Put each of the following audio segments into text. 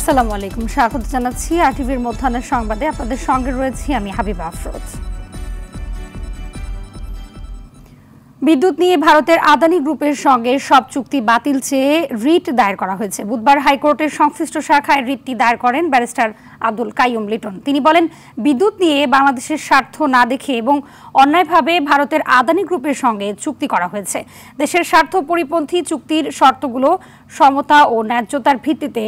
আসসালামু আলাইকুম, স্বাগত জানাচ্ছি আরটিভির মধ্যাহ্নের সংবাদে। আপনাদের সঙ্গে রয়েছি আমি হাবিবা আফরোজ। বিদ্যুৎ নিয়ে ভারতের আদানি গ্রুপের সঙ্গে সব চুক্তি বাতিল চেয়ে রিট দায়ের করা হয়েছে। বুধবার হাইকোর্টের সংশ্লিষ্ট শাখায় রিটটি দায়ের করেন ব্যারিস্টার আব্দুল কাইয়ুম লিটন। তিনি বলেন, বিদ্যুৎ নিয়ে বাংলাদেশের স্বার্থ না দেখে এবং অন্যায়ভাবে ভারতের আদানি গ্রুপের সঙ্গে চুক্তি করা হয়েছে। দেশের স্বার্থ পরিপন্থী চুক্তির শর্তগুলো সমতা ও ন্যায্যতার ভিত্তিতে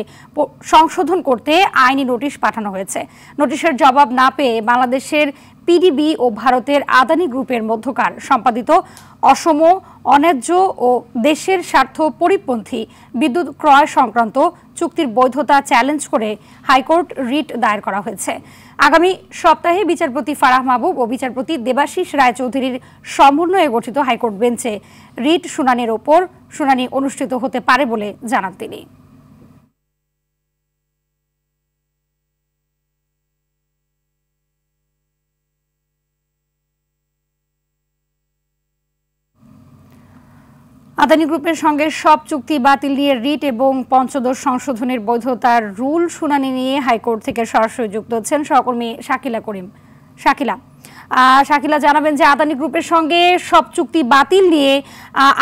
সংশোধন করতে আইনি নোটিশ পাঠানো হয়েছে। নোটিশের জবাব না পেয়ে বাংলাদেশের পিডিবি ও ভারতের আদানি গ্রুপের মধ্যকার সম্পাদিত অসম, অন্যায্য ও দেশের স্বার্থ পরিপন্থী বিদ্যুৎ ক্রয় সংক্রান্ত চুক্তির বৈধতা চ্যালেঞ্জ করে হাইকোর্ট রিট দায়ের করা হয়েছে। আগামী সপ্তাহে বিচারপতি ফারাহ মাহবুব ও বিচারপতি দেবাশিস রায়চৌধুরীর সমন্বয়ে গঠিত হাইকোর্ট বেঞ্চে রিট শুনানির ওপর শুনানি অনুষ্ঠিত হতে পারে বলে জানান তিনি। আদানি গ্রুপের সঙ্গে সব চুক্তি বাতিল নিয়ে রিট এবং পঞ্চদশ সংশোধনের বৈধতার রুল শুনানি নিয়ে হাইকোর্ট থেকে সরাসরি যুক্ত হচ্ছেন সহকর্মী শাকিলা করিম। শাকিলা জানাবেন যে আদানি গ্রুপের সঙ্গে সব চুক্তি বাতিল নিয়ে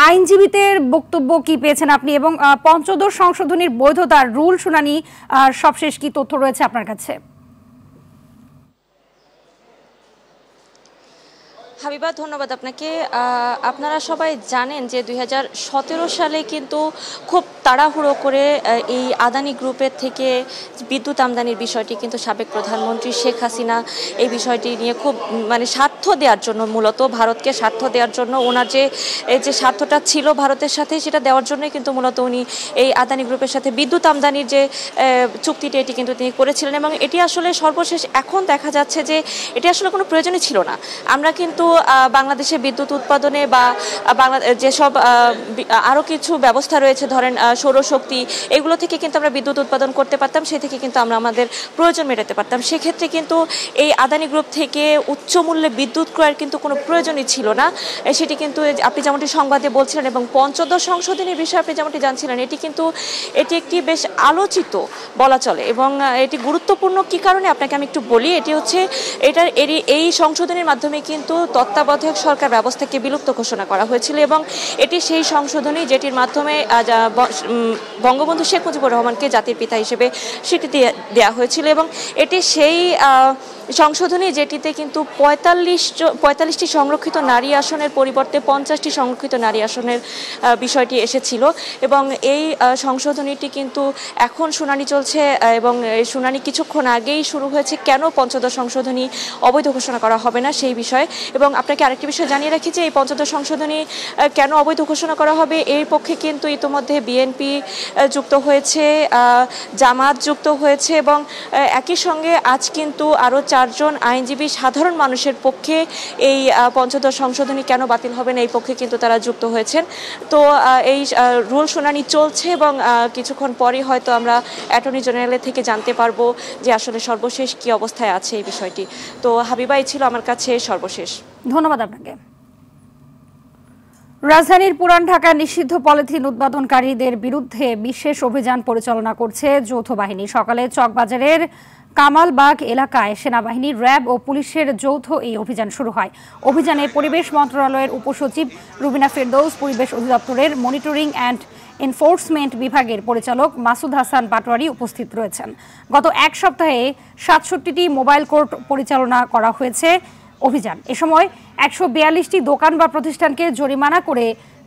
আইনজীবীদের বক্তব্য কি পেয়েছেন আপনি, এবং পঞ্চদশ সংশোধনীর বৈধতার রুল শুনানি সবশেষ কি তথ্য রয়েছে আপনার কাছে? হাবিবা, ধন্যবাদ আপনাকে। আপনারা সবাই জানেন যে 2017 সালে কিন্তু খুব তাড়াহুড়ো করে এই আদানি গ্রুপের থেকে বিদ্যুৎ আমদানির বিষয়টি কিন্তু সাবেক প্রধানমন্ত্রী শেখ হাসিনা এই বিষয়টি নিয়ে খুব স্বার্থ দেওয়ার জন্য, মূলত ভারতকে স্বার্থ দেওয়ার জন্য, ওনার যে স্বার্থটা ছিল ভারতের সাথে সেটা দেওয়ার জন্যই কিন্তু মূলত উনি এই আদানি গ্রুপের সাথে বিদ্যুৎ আমদানির যে চুক্তিটি এটি কিন্তু তিনি করেছিলেন। এবং এটি আসলে সর্বশেষ এখন দেখা যাচ্ছে যে এটি আসলে কোনো প্রয়োজনই ছিল না। আমরা কিন্তু বাংলাদেশে বিদ্যুৎ উৎপাদনে বা যেসব আরও কিছু ব্যবস্থা রয়েছে, ধরেন সৌরশক্তি, এগুলো থেকে কিন্তু আমরা বিদ্যুৎ উৎপাদন করতে পারতাম, সেই থেকে কিন্তু আমরা আমাদের প্রয়োজন মেটাতে পারতাম। সেক্ষেত্রে কিন্তু এই আদানি গ্রুপ থেকে উচ্চ মূল্যে বিদ্যুৎ ক্রয়ের কিন্তু কোনো প্রয়োজনই ছিল না। সেটি কিন্তু আপনি যেমনটি সংবাদে বলছিলেন, এবং পঞ্চদশ সংশোধনীর বিষয়ে আপনি যেমনটি জানছিলেন, এটি একটি বেশ আলোচিত বলা চলে, এবং এটি গুরুত্বপূর্ণ কি কারণে আপনাকে আমি একটু বলি। এটি হচ্ছে এই সংশোধনীর মাধ্যমে কিন্তু তত্ত্বাবধায়ক সরকার ব্যবস্থাকে বিলুপ্ত ঘোষণা করা হয়েছিল, এবং এটি সেই সংশোধনী যেটির মাধ্যমে বঙ্গবন্ধু শেখ মুজিবুর রহমানকে জাতির পিতা হিসেবে স্বীকৃতি দেওয়া হয়েছিল। এবং এটি সেই সংশোধনী যেটিতে কিন্তু 45টি সংরক্ষিত নারী আসনের পরিবর্তে 50টি সংরক্ষিত নারী আসনের বিষয়টি এসেছিল। এবং এই সংশোধনীটি কিন্তু এখন শুনানি চলছে, এবং এই শুনানি কিছুক্ষণ আগেই শুরু হয়েছে। কেন পঞ্চদশ সংশোধনী অবৈধ ঘোষণা করা হবে না সেই বিষয়ে। এবং আপনাকে আরেকটি বিষয় জানিয়ে রাখি যে এই পঞ্চদশ সংশোধনী কেন অবৈধ ঘোষণা করা হবে, এর পক্ষে কিন্তু ইতোমধ্যে বিএনপি যুক্ত হয়েছে, জামাত যুক্ত হয়েছে, এবং একই সঙ্গে আজ কিন্তু আরও 4 জন আইনজীবী সাধারণ মানুষের পক্ষে এই পঞ্চদশ সংশোধনী কেন বাতিল হবে না এই পক্ষে কিন্তু তারা যুক্ত হয়েছেন। তো এই রুল শুনানি চলছে, এবং কিছুক্ষণ পরই হয়তো আমরা অ্যাটর্নি জেনারেলের থেকে জানতে পারবো যে আসলে সর্বশেষ কি অবস্থায় আছে এই বিষয়টি। তো হাবিবা, এই ছিল আমার কাছে সর্বশেষ। ধন্যবাদ আপনাকে। রাজধানীর পুরান ঢাকা নিষিদ্ধ পলিথিন উৎপাদনকারীদের বিরুদ্ধে বিশেষ অভিযান পরিচালনা করছে যৌথ বাহিনী। সকালে চকবাজারের কামালবাগ এলাকায় সেনাবাহিনী, র্যাব ও পুলিশের যৌথ এই অভিযান শুরু হয়। অভিযানে পরিবেশ মন্ত্রণালয়ের উপসচিব রুবিনা ফেরদৌস, পরিবেশ অধিদপ্তরের মনিটরিং অ্যান্ড এনফোর্সমেন্ট বিভাগের পরিচালক মাসুদ হাসান পাটোয়ারি উপস্থিত রয়েছেন। গত এক সপ্তাহে 67টি মোবাইল কোর্ট পরিচালনা করা হয়েছে অভিযান। এ সময় 142টি দোকান বা প্রতিষ্ঠানকে জরিমানা করে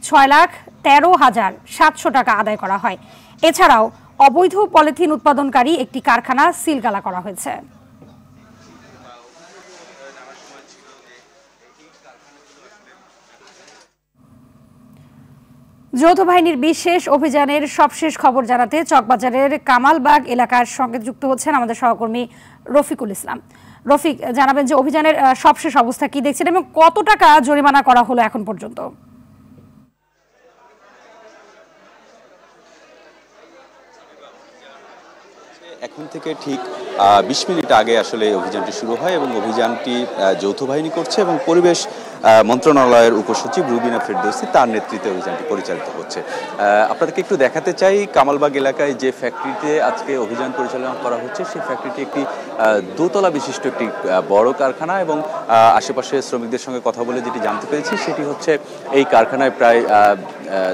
6,13,700 টাকা আদায় করা হয়। এছাড়াও অবৈধ পলিথিন উৎপাদনকারী একটি কারখানা সিলগালা করা হয়েছে। যৌথ বাহিনীর বিশেষ অভিযানের সবশেষ খবর জানাতে চকবাজারের কামালবাগ এলাকার সঙ্গে যুক্ত হচ্ছেন আমাদের সহকর্মী রফিকুল ইসলাম। রফিক, জানাবেন যে অভিযানের সবশেষ অবস্থা কি দেখছেন এবং কত টাকা জরিমানা করা হলো এখন পর্যন্ত? এখন থেকে ঠিক 20 মিনিট আগে আসলে অভিযানটি শুরু হয় এবং অভিযানটি যৌথ বাহিনী করছে এবং পরিবেশ মন্ত্রণালয়ের উপসচিব রুবিনা ফেরদৌসী তার নেতৃত্বে অভিযানটি পরিচালিত হচ্ছে। আপনাদেরকে একটু দেখাতে চাই কামালবাগ এলাকায় যে ফ্যাক্টরিতে আজকে অভিযান পরিচালনা করা হচ্ছে সেই ফ্যাক্টরিটি একটি দোতলা বিশিষ্ট একটি বড় কারখানা এবং আশেপাশে শ্রমিকদের সঙ্গে কথা বলে যেটি জানতে পেরেছি সেটি হচ্ছে এই কারখানায় প্রায়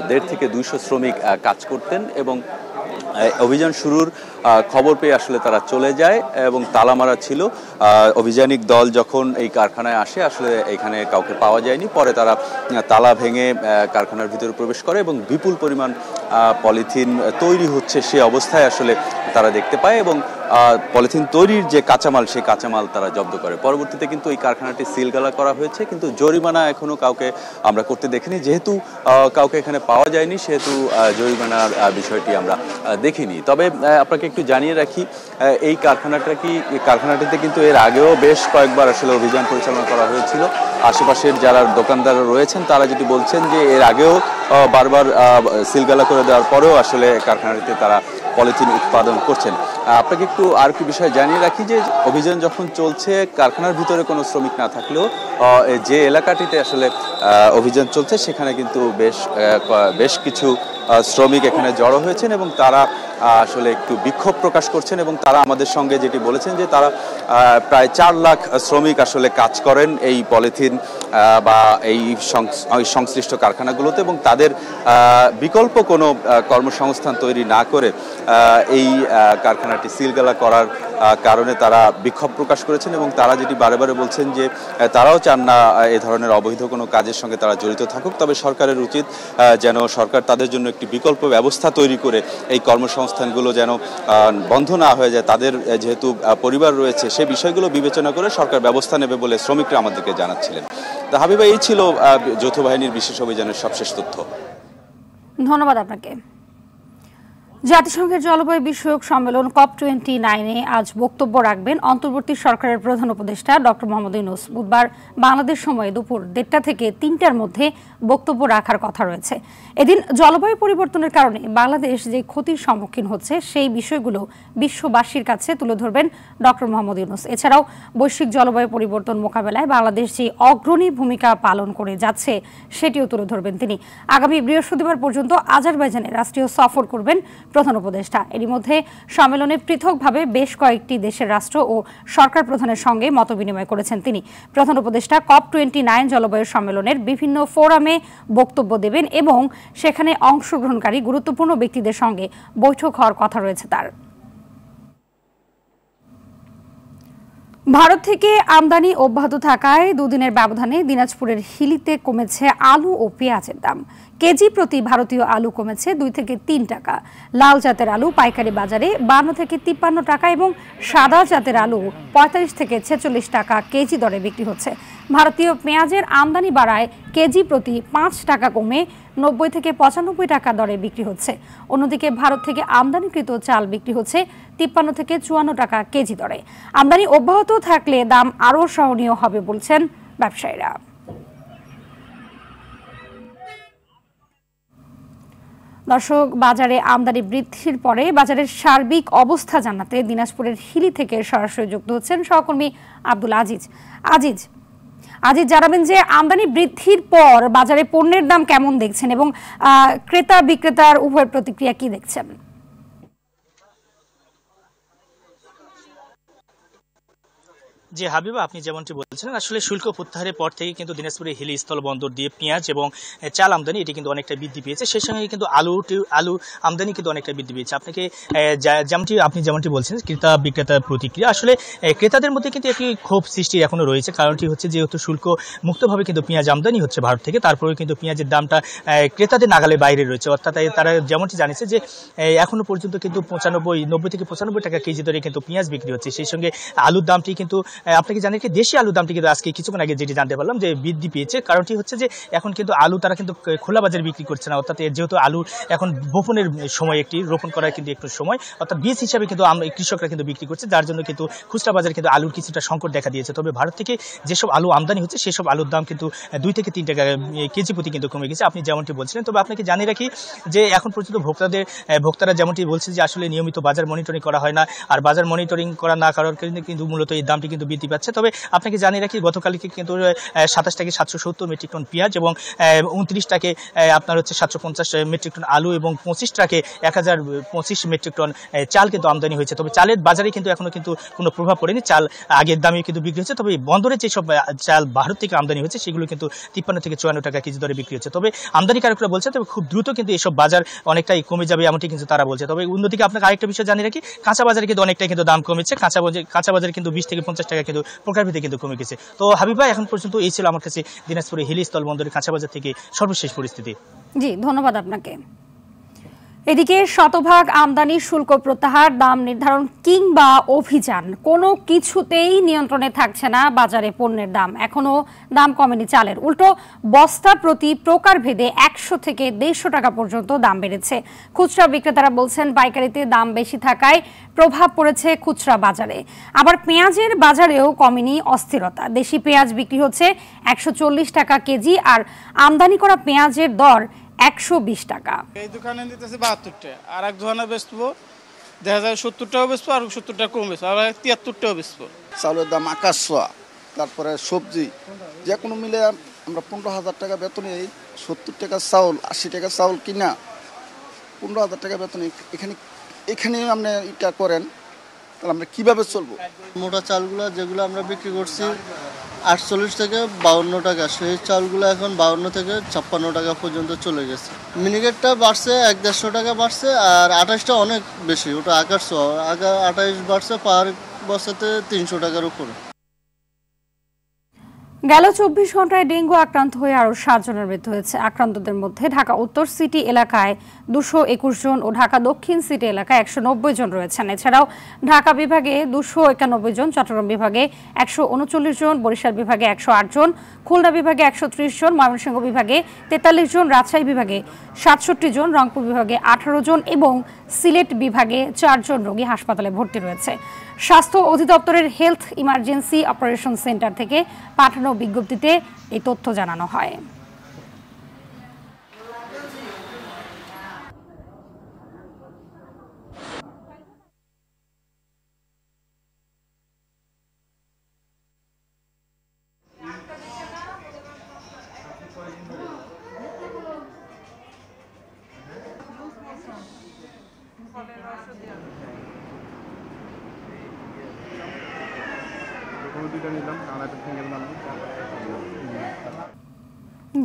150 থেকে 200 শ্রমিক কাজ করতেন এবং অভিযান শুরুর খবর পেয়ে আসলে তারা চলে যায় এবং তালা মারা ছিল। অভিযানিক দল যখন এই কারখানায় আসে আসলে এখানে কাউকে পাওয়া যায়নি, পরে তারা তালা ভেঙে কারখানার ভিতরে প্রবেশ করে এবং বিপুল পরিমাণ পলিথিন তৈরি হচ্ছে সে অবস্থায় আসলে তারা দেখতে পায় এবং পলিথিন তৈরির যে কাঁচামাল সেই কাঁচামাল তারা জব্দ করে। পরবর্তীতে কিন্তু এই কারখানাটি সিলগালা করা হয়েছে, কিন্তু জরিমানা এখনো কাউকে আমরা করতে দেখিনি। যেহেতু কাউকে এখানে পাওয়া যায়নি সেহেতু জরিমানার বিষয়টি আমরা দেখিনি। তবে আপনাকে একটু জানিয়ে রাখি এই কারখানাটিতে কিন্তু এর আগেও বেশ কয়েকবার আসলে অভিযান পরিচালনা করা হয়েছিল। আশেপাশের যারা দোকানদার রয়েছেন তারা যেটি বলছেন যে এর আগেও বারবার সিলগালা করে দেওয়ার পরেও আসলে কারখানাটিতে তারা পলিথিন উৎপাদন করছেন। আপনাকে একটু আর কি বিষয় জানিয়ে রাখি যে অভিযান যখন চলছে কারখানার ভিতরে কোনো শ্রমিক না থাকলেও যে এলাকাটিতে আসলে অভিযান চলছে সেখানে কিন্তু বেশ কিছু শ্রমিক এখানে জড়ো হয়েছেন এবং তারা আসলে একটু বিক্ষোভ প্রকাশ করছেন এবং তারা আমাদের সঙ্গে যেটি বলেছেন যে তারা প্রায় 4 লাখ শ্রমিক আসলে কাজ করেন এই পলিথিন বা এই সংশ্লিষ্ট কারখানাগুলোতে এবং তাদের বিকল্প কোনো কর্মসংস্থান তৈরি না করে এই কারখানাটি সিলগালা করার কারণে তারা বিক্ষোভ প্রকাশ করেছেন এবং তারা যেটি বারে বারে বলছেন যে তারাও চান না এ ধরনের অবৈধ কোনো কাজের সঙ্গে তারা জড়িত থাকুক, তবে সরকারের উচিত যেন সরকার তাদের জন্য একটি বিকল্প ব্যবস্থা তৈরি করে এই কর্মসংস্থানগুলো যেন বন্ধ না হয়ে যায়। তাদের যেহেতু পরিবার রয়েছে সে বিষয়গুলো বিবেচনা করে সরকার ব্যবস্থা নেবে বলে শ্রমিকরা আমাদেরকে জানাচ্ছিলেন। তা হাবিবা, এই ছিল যৌথ বাহিনীর বিশেষ অভিযানের সবশেষ তথ্য। ধন্যবাদ আপনাকে। জাতিসংঘের জলবায়ু বিষয়ক সম্মেলন COP29-এ আজ বক্তব্য রাখবেন অন্তর্বর্তী সরকারের প্রধান উপদেষ্টা ডক্টর মোহাম্মদ ইউনূস। বুধবার বাংলাদেশ সময় দুপুর 1:30 থেকে 3টার মধ্যে বক্তব্য রাখার কথা রয়েছে। এদিন জলবায়ু পরিবর্তনের কারণে বাংলাদেশ যে ক্ষতির সম্মুখীন হচ্ছে সেই বিষয়গুলো বিশ্ববাসীর কাছে তুলে ধরবেন ডক্টর মোহাম্মদ ইউনূস। এছাড়াও বৈশ্বিক জলবায়ু পরিবর্তন মোকাবেলায় বাংলাদেশ যে অগ্রণী ভূমিকা পালন করে যাচ্ছে সেটিও তুলে ধরবেন তিনি। আগামী বৃহস্পতিবার পর্যন্ত আজারবাইজানে রাষ্ট্রীয় সফর করবেন প্রধান উপদেষ্টা। এরই মধ্যে সম্মেলনে পৃথকভাবে বেশ কয়েকটি দেশের রাষ্ট্র ও সরকার প্রধানের সঙ্গে মতবিনিময় করেছেন তিনি। প্রধান উপদেষ্টা COP29 জলবায়ু সম্মেলনের বিভিন্ন ফোরামে বক্তব্য দেবেন এবং সেখানে অংশগ্রহণকারী গুরুত্বপূর্ণ ব্যক্তিদের সঙ্গে বৈঠক হওয়ার কথা রয়েছে তার। ভারত থেকে আমদানি অব্যাহত থাকায় দুদিনের ব্যবধানে দিনাজপুরের হিলিতে কমেছে আলু ও পেঁয়াজের দাম। কেজি প্রতি ভারতীয় আলু কমেছে 2 থেকে 3 টাকা। লাল জাতের আলু পাইকারি বাজারে 52 থেকে 53 টাকা এবং সাদা জাতের আলু 45 থেকে 46 টাকা কেজি দরে বিক্রি হচ্ছে। ভারতীয় পেঁয়াজের আমদানি বাড়ায় কেজি প্রতি 5 টাকা কমে 90 থেকে 95 টাকা দরে বিক্রি হচ্ছে। অন্যদিকে ভারত থেকে আমদানিকৃত চাল বিক্রি হচ্ছে 53 থেকে 54 টাকা কেজি দরে। আমদানি অব্যাহত থাকলে দাম আরও সহনীয় হবে বলছেন ব্যবসায়ীরা। দর্শক, বাজারে আমদানি বৃদ্ধির পরে বাজারের সার্বিক অবস্থা জানাতে দিনাজপুরের হিলি থেকে সরাসরি যুক্ত হচ্ছেন সহকর্মী আব্দুল আজিজ। আজিজ জানাবেন যে আমদানি বৃদ্ধির পর বাজারে পণ্যের দাম কেমন দেখছেন এবং ক্রেতা বিক্রেতার উভয় প্রতিক্রিয়া কি দেখছেন? যে হাবিবা, আপনি যেমনটি বলছিলেন, আসলে শুল্ক প্রত্যাহারের পর থেকে কিন্তু দিনাজপুরের হিলি স্থল বন্দর দিয়ে পেঁয়াজ এবং চাল আমদানি এটি কিন্তু অনেকটা বৃদ্ধি পেয়েছে। সেই সঙ্গে কিন্তু আলু আমদানি কিন্তু অনেকটা বৃদ্ধি পেয়েছে। আপনি যেমনটি বলছেন ক্রেতা বিক্রেতার প্রতিক্রিয়া, আসলে ক্রেতাদের মধ্যে কিন্তু একটি ক্ষোভ সৃষ্টি এখনো রয়েছে। কারণটি হচ্ছে যেহেতু শুল্ক মুক্তভাবে কিন্তু পেঁয়াজ আমদানি হচ্ছে ভারত থেকে, তারপরেও কিন্তু পেঁয়াজের দামটা ক্রেতাদের নাগালের বাইরে রয়েছে। অর্থাৎ তারা যেমনটি জানিয়েছে যে এখনো পর্যন্ত কিন্তু 90 থেকে 95 টাকা কেজি দরে কিন্তু পেঁয়াজ বিক্রি হচ্ছে। সেই সঙ্গে আলুর দামটি কিন্তু আপনাকে জানেন কি দেশি আলুর দামটি কিন্তু আজকে কিছুক্ষণ আগে যেটি জানতে পারলাম যে বৃদ্ধি পেয়েছে। কারণটি হচ্ছে যে এখন কিন্তু আলু তারা কিন্তু খোলা বাজারে বিক্রি করছে না, অর্থাৎ যেহেতু আলু এখন বপনের সময়, একটি রোপণ করার কিন্তু একটু সময়, অর্থাৎ বীজ হিসাবে কিন্তু কৃষকরা কিন্তু বিক্রি করছে, যার জন্য কিন্তু খুচরা বাজারে কিন্তু আলুর কিছুটা সংকট দেখা দিয়েছে। তবে ভারত থেকে যেসব আলু আমদানি হচ্ছে সেসব আলুর দাম কিন্তু 2 থেকে 3 টাকা কেজি প্রতি কিন্তু কমে গেছে, আপনি যেমনটি বলছিলেন। তবে আপনাকে জানিয়ে রাখি যে এখন পর্যন্ত ভোক্তারা যেমনটি বলছে যে আসলে নিয়মিত বাজার মনিটরিং করা হয় না, আর বাজার মনিটরিং করা না করার কারণে কিন্তু মূলত এই দামটি কিন্তু বৃদ্ধি পাচ্ছে। তবে আপনাকে জানিয়ে রাখি গতকালকে কিন্তু 27 থেকে 770 মেট্রিক টন পেঁয়াজ এবং 29 টাকে আপনার হচ্ছে 750 মেট্রিক টন আলু এবং 25 টাকে 1025 মেট্রিক টন চাল কিন্তু আমদানি হয়েছে। তবে চালের বাজারে কিন্তু এখনো কিন্তু কোনো প্রভাব পড়েনি, চাল আগের দামে কিন্তু বিক্রি হচ্ছে। তবে বন্দরে যেসব চাল ভারত থেকে আমদানি হয়েছে সেগুলো কিন্তু 53 থেকে 54 টাকা কেজি দরে বিক্রি হচ্ছে। তবে আমদানিকারকরা বলছে তবে খুব দ্রুত কিন্তু এইসব বাজার অনেকটাই কমে যাবে এমনটি কিন্তু তারা বলছে। তবে অন্যদিকে আপনাকে আরেকটা বিষয় জানিয়ে রাখি, কাঁচা বাজারে কিন্তু অনেকটাই কিন্তু দাম কমেছে, কাঁচা বাজারে কিন্তু 20 থেকে 50 টাকা কিন্তু প্রকারভেদে কিন্তু কমে গেছে। তো হাবিবা, এখন পর্যন্ত এই ছিল আমার কাছে দিনাজপুরের হিলি স্থল বন্দরের কাঁচা বাজার থেকে সর্বশেষ পরিস্থিতি। জি, ধন্যবাদ আপনাকে। এদিকে শতভাগ আমদানি শুল্ক প্রত্যাহার, দাম নির্ধারণ কিংবা অভিযান কোনো কিছুতেই নিয়ন্ত্রণে থাকছে না বাজারে পণ্যের দাম। এখনো দাম কমেনি চালের, উল্টো বস্তা প্রতি প্রকারভেদে 100 থেকে 150 টাকা পর্যন্ত দাম বেড়েছে। খুচরা বিক্রেতারা বলছেন পাইকারিতে দাম বেশি থাকায় প্রভাব পড়েছে খুচরা বাজারে। আবার পেঁয়াজের বাজারেও কমেনি অস্থিরতা। দেশি পেঁয়াজ বিক্রি হচ্ছে 140 টাকা কেজি, আর আমদানি করা পেঁয়াজের দর 120 টাকা। এই দোকানে দিতেছে 72 টাকা, আর এক দোকানে বেচবো দেখা যায় 70 টাকা বেচবো, আর 70 টাকা কম বেচবো, আর 73 টাকা বেচবো। চাউলের দাম আকাশ ছোঁয়া, তারপরে সবজি যে কোনো মিলে আমরা 15,000 টাকা বেতনে 70 টাকা চাউল 80 টাকা চাউল কিনা 15,000 টাকা বেতনে এখানে আপনি এটা করেন, তাহলে আমরা কীভাবে চলবো? মোটা চালগুলো যেগুলো আমরা বিক্রি করছি 48 থেকে 52 টাকা, সেই চালগুলো এখন 52 থেকে 56 টাকা পর্যন্ত চলে গেছে। মিনিকেটটা বাড়ছে 150 টাকা বাড়ছে, আর 28টা অনেক বেশি, ওটা আকাশ ছোঁয়া। 28 বাড়ছে পার বছরতে 300 টাকার উপরে। গেল 24 ঘন্টায় ডেঙ্গু আক্রান্ত হয়ে আরও 7 জনের মৃত্যু হয়েছে। আক্রান্তদের মধ্যে ঢাকা উত্তর সিটি এলাকায় 221 জন ও ঢাকা দক্ষিণ সিটি এলাকায় 190 জন রয়েছেন। এছাড়াও ঢাকা বিভাগে 291 জন, চট্টগ্রাম বিভাগে 139 জন, বরিশাল বিভাগে 108 জন, খুলনা বিভাগে 130 জন, ময়মনসিংহ বিভাগে 43 জন, রাজশাহী বিভাগে 67 জন, রংপুর বিভাগে 18 জন এবং সিলেট বিভাগে 4 জন রোগী হাসপাতালে ভর্তি রয়েছে। স্বাস্থ্য অধিদপ্তরের হেলথ ইমার্জেন্সি অপারেশন সেন্টার থেকে পাঠানো বিজ্ঞপ্তিতে এই তথ্য জানানো হয়।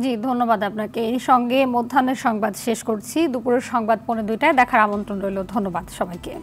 জি, ধন্যবাদ আপনাকে। এই সঙ্গে মধ্যাহ্নের সংবাদ শেষ করছি। দুপুরের সংবাদ 2:45টায় দেখার আমন্ত্রণ রইল। ধন্যবাদ সবাইকে।